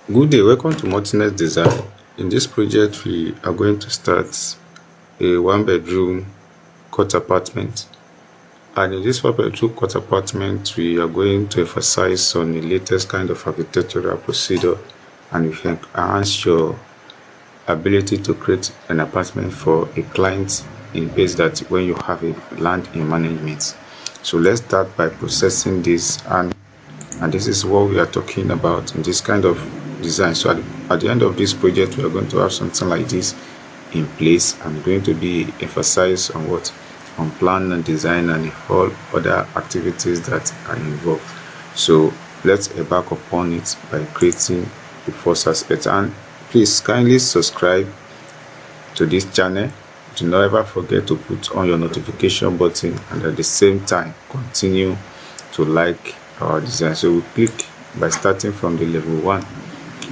Good day, welcome to Multinet Design. In this project, we are going to start a one-bedroom court apartment. And in this one-bedroom court apartment, we are going to emphasize on the latest kind of architectural procedure, and we can enhance your ability to create an apartment for a client in case that when you have a land in management. So let's start by processing this, and this is what we are talking about in this kind of design. So at the end of this project, we are going to have something like this in place, and going to be emphasized on what, on plan and design and all other activities that are involved. So let's embark upon it by creating the first aspect. And please kindly subscribe to this channel. Do not ever forget to put on your notification button, and at the same time continue to like our design. So we click by starting from the level 1.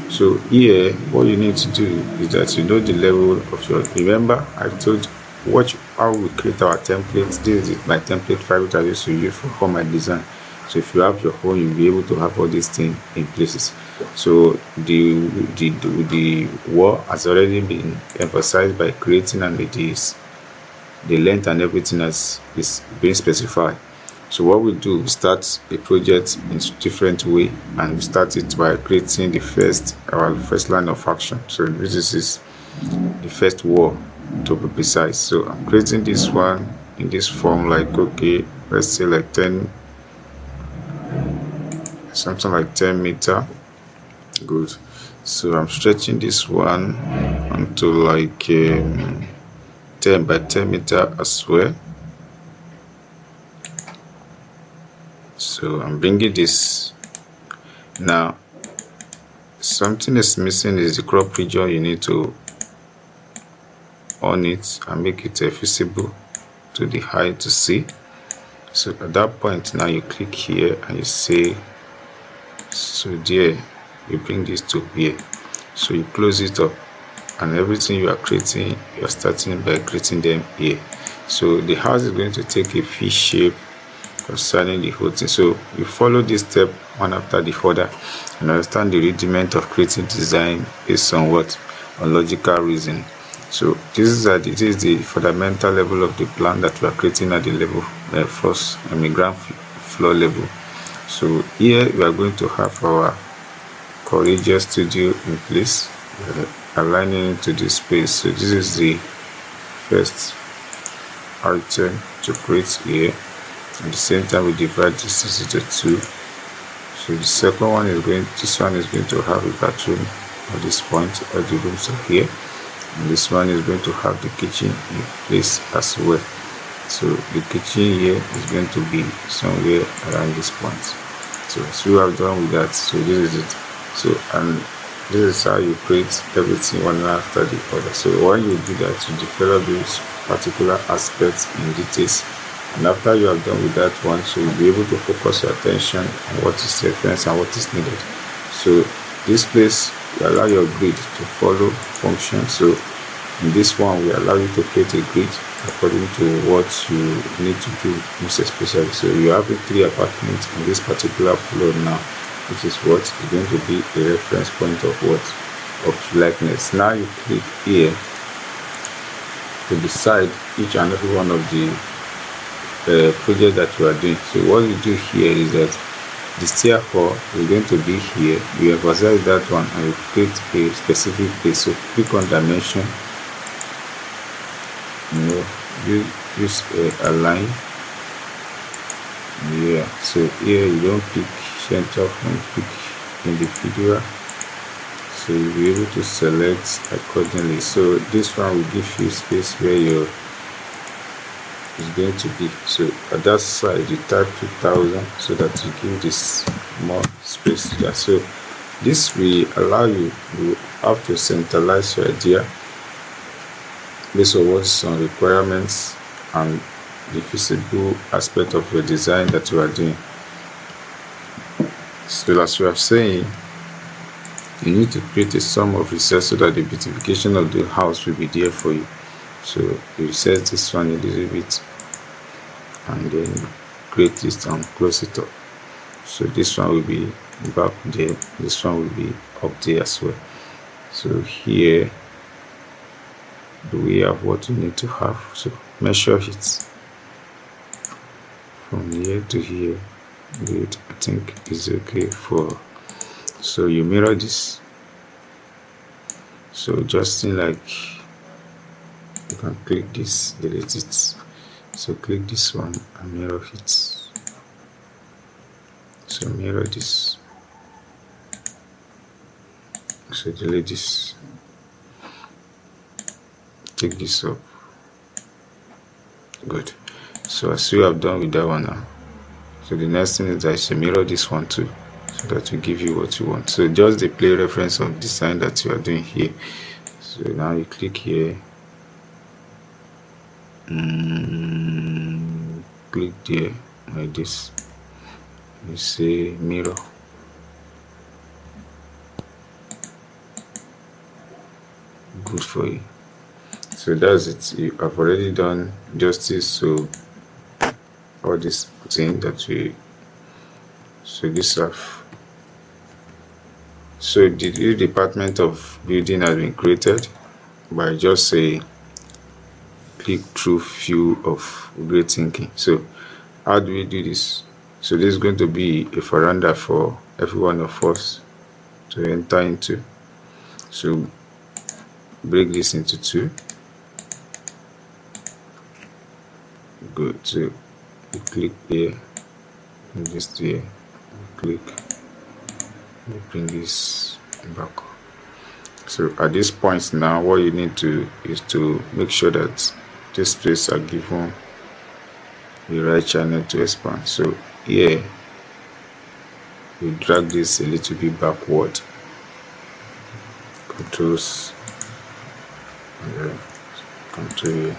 So here what you need to do is that you know the level of your, remember I told, watch how we create our templates. This is my template file which I used to use for my design. So if you have your own, you'll be able to have all these things in places. So the wall has already been emphasized by creating, and it is the length and everything is being specified. So what we do, we start a project in a different way, and we start it by creating our first line of action. So this is the first wall, to be precise. So I'm creating this one in this form, like, okay, let's say like 10, something like 10 meter. Good. So I'm stretching this one onto like 10 by 10 meter as well. So I'm bringing this. Now something is missing is the crop region. You need to on it and make it visible to the eye to see. So at that point, now you click here and you say, so there you bring this to here. So you close it up, and everything you are creating, you are starting by creating them here. So the house is going to take a V shape concerning the whole thing. So you follow this step one after the other and understand the rudiment of creating design based on what, on logical reason. So this is the fundamental level of the plan that we are creating at the level first, ground floor level. So here we are going to have our Courageous Studio in place, aligning into this space. So this is the first item to create here. At the same time, we divide this into 2. So the second one is this one is going to have a bathroom at this point. All the rooms are here, and this one is going to have the kitchen in place as well. So the kitchen here is going to be somewhere around this point. So as we have done with that, so this is it. So, and this is how you create everything one after the other. So when you do that, you develop those particular aspects in details. And after you have done with that one, so you'll be able to focus your attention on what is reference and what is needed. So this place will allow your grid to follow function. So in this one, we allow you to create a grid according to what you need to do most especially. So you have 3 apartments on this particular floor now, which is what is going to be a reference point of what, of likeness. Now you click here to decide each and every one of the project that you are doing. So what you do here is that the stair hall is going to be here. You emphasize that one and you create a specific place. So click on dimension, use a line. Yeah, so here you don't pick center point, pick individual. So you'll be able to select accordingly. So this one will give you space where your is going to be. So at that side you type 2000 so that you give this more space to that. So this will allow you have to centralize your idea based on what's on requirements and the feasible aspect of your design that you are doing. So as we are saying, you need to create a sum of results so that the beautification of the house will be there for you. So you set this one a little bit and then create this and close it up. So this one will be back there, this one will be up there as well. So here we have what we need to have. So measure it from here to here. Good, I think is okay for. So you mirror this. So just like you can click this, delete it. So click this one and mirror it. So mirror this. So delete this. Take this up. Good. So as you have done with that one now, so the next thing is that you should mirror this one too, so that will give you what you want. So just the play reference of design that you are doing here. So now you click here, click there like this, you say mirror. Good for you. So that's it. You have already done justice to all this thing that we. So this have. So the department of building has been created by just a click through view of great thinking. So how do we do this? So this is going to be a veranda for every one of us to enter into. So break this into two. Good. So you click here, and this here, click, you bring this back. So at this point now, what you need to is to make sure that this space are given the right channel to expand. So here you drag this a little bit backward, controls, control here.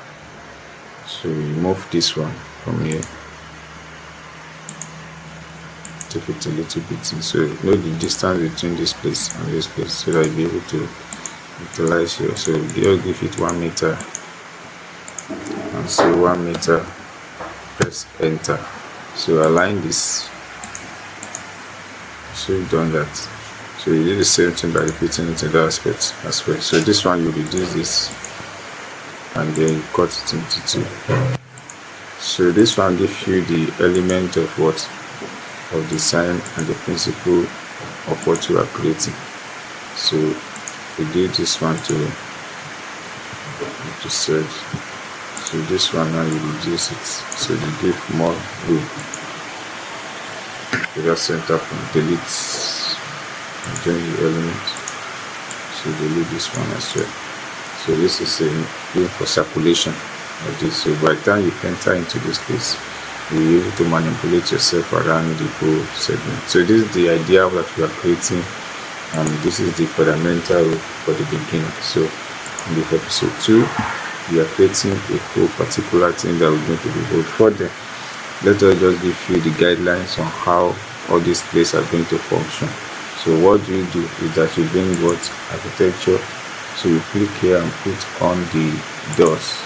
So you move this one from here, take it a little bit in. So know the distance between this place and this place, so that you'll be able to utilize here. So you'll give it 1 meter and say 1 meter, press enter. So align this. So you've done that. So you do the same thing by repeating it in that aspect as well. So this one you reduce this and then you cut it into two. So this one gives you the element of what, of design and the principle of what you are creating. So we do this one to search. So this one now you reduce it, so you give more room. You just center from delete and change the element. So delete this one as well. So this is a room for circulation of this. So by the time you enter into this place, you'll be able to manipulate yourself around the whole segment. So this is the idea that we are creating, and this is the fundamental for the beginning. So in the episode 2, we are creating a whole particular thing that we're going to be built for them. Let us just give you the guidelines on how all these places are going to function. So what you do is that you bring what architecture. So you click here and put on the doors.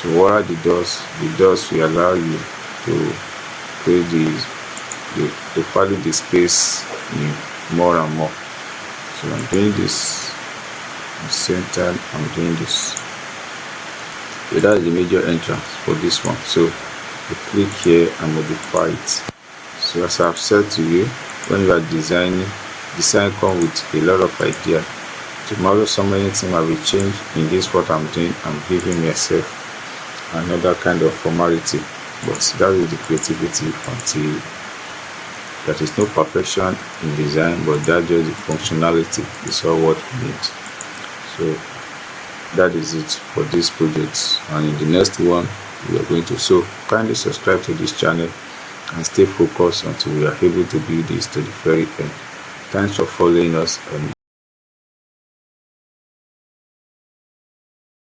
So what are the doors? The doors will allow you to create to value the space more and more. So I'm doing this at the same time I'm doing this. So that's the major entrance for this one. So you click here and modify it. So as I've said to you, when you are designing, design comes with a lot of ideas. Tomorrow so many things I will change in this. What I'm doing, I'm giving myself another kind of formality, but that is the creativity until there is no perfection in design, but that's just the functionality is all what we need. So that is it for this project, and in the next one we are going to. So kindly subscribe to this channel and stay focused until we are able to build this to the very end. Thanks for following us.